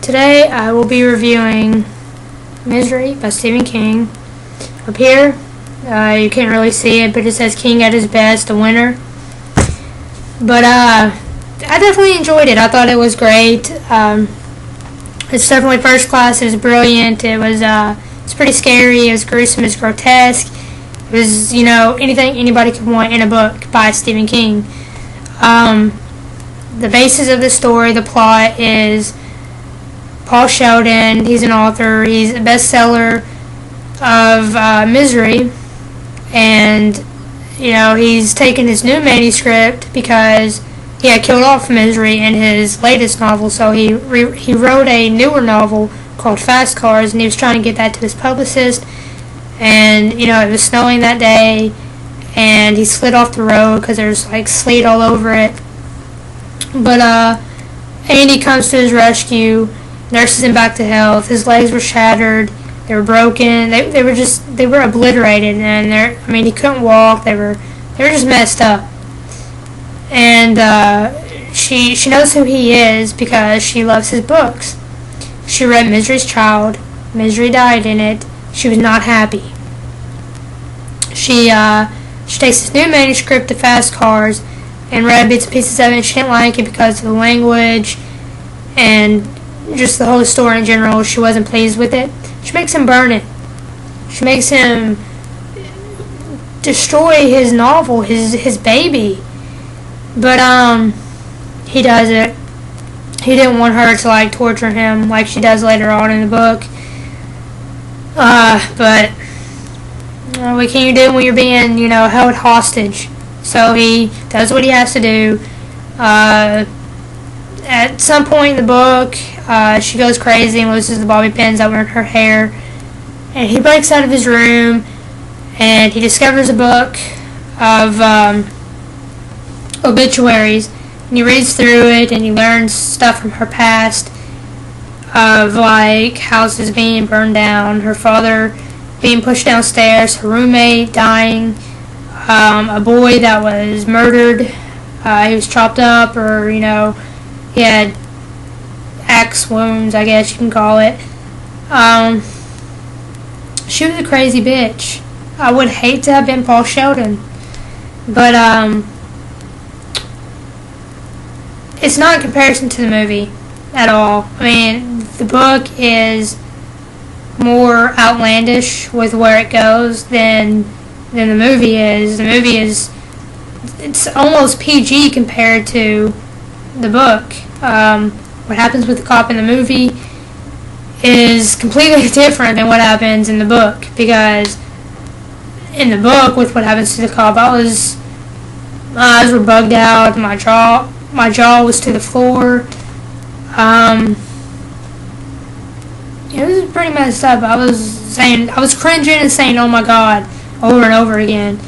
Today I will be reviewing Misery by Stephen King. Up here, you can't really see it, but it says King at his best, a winner. But I definitely enjoyed it. I thought it was great. It's definitely first class. It was brilliant. It's pretty scary. It was gruesome. It was grotesque. It was, anything anybody could want in a book by Stephen King. The basis of the story, the plot, is Paul Sheldon. He's an author. He's a bestseller of Misery, and he's taken his new manuscript because he had killed off Misery in his latest novel. So he wrote a newer novel called Fast Cars, and he was trying to get that to his publicist. And it was snowing that day, and he slid off the road because there's like sleet all over it. But Andy comes to his rescue, nurses him back to health. His legs were shattered, they were broken, they were obliterated, and he couldn't walk. They were just messed up. And she knows who he is because she loves his books. She read Misery's Child. Misery died in it. She was not happy. She takes this new manuscript to Fast Cars and read bits and pieces of it. She didn't like it because of the language and just the whole story in general. She wasn't pleased with it. She makes him burn it. She makes him destroy his novel, his baby. But he does it. He didn't want her to torture him like she does later on in the book. But what can you do when you're being, held hostage? So he does what he has to do. At some point in the book, she goes crazy and loses the bobby pins that were in her hair. And he breaks out of his room, and he discovers a book of obituaries. And he reads through it, and he learns stuff from her past of houses being burned down, her father being pushed downstairs, her roommate dying, a boy that was murdered. He was chopped up, or he had axe wounds, I guess you can call it. She was a crazy bitch. I would hate to have been Paul Sheldon, but it's not in comparison to the movie at all. The book is more outlandish with where it goes than the movie is. The movie it's almost PG compared to the book. What happens with the cop in the movie is completely different than what happens in the book, because in the book, with what happens to the cop, my eyes were bugged out, my jaw was to the floor. It was pretty messed up. I was cringing and saying, "Oh my God," over and over again.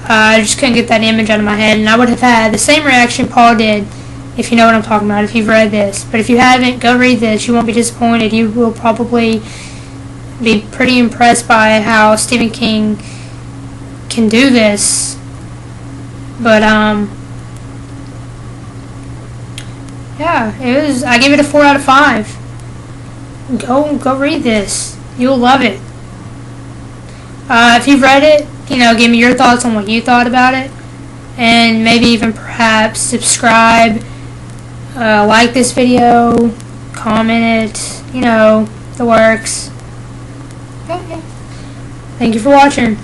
I just couldn't get that image out of my head, and I would have had the same reaction Paul did, if you know what I'm talking about, if you've read this. But if you haven't, go read this. You won't be disappointed. You will probably be pretty impressed by how Stephen King can do this. But yeah, I give it a 4 out of 5. Go read this. You'll love it. If you've read it, give me your thoughts on what you thought about it, and maybe even perhaps subscribe, like this video, comment it, the works. Okay. Thank you for watching.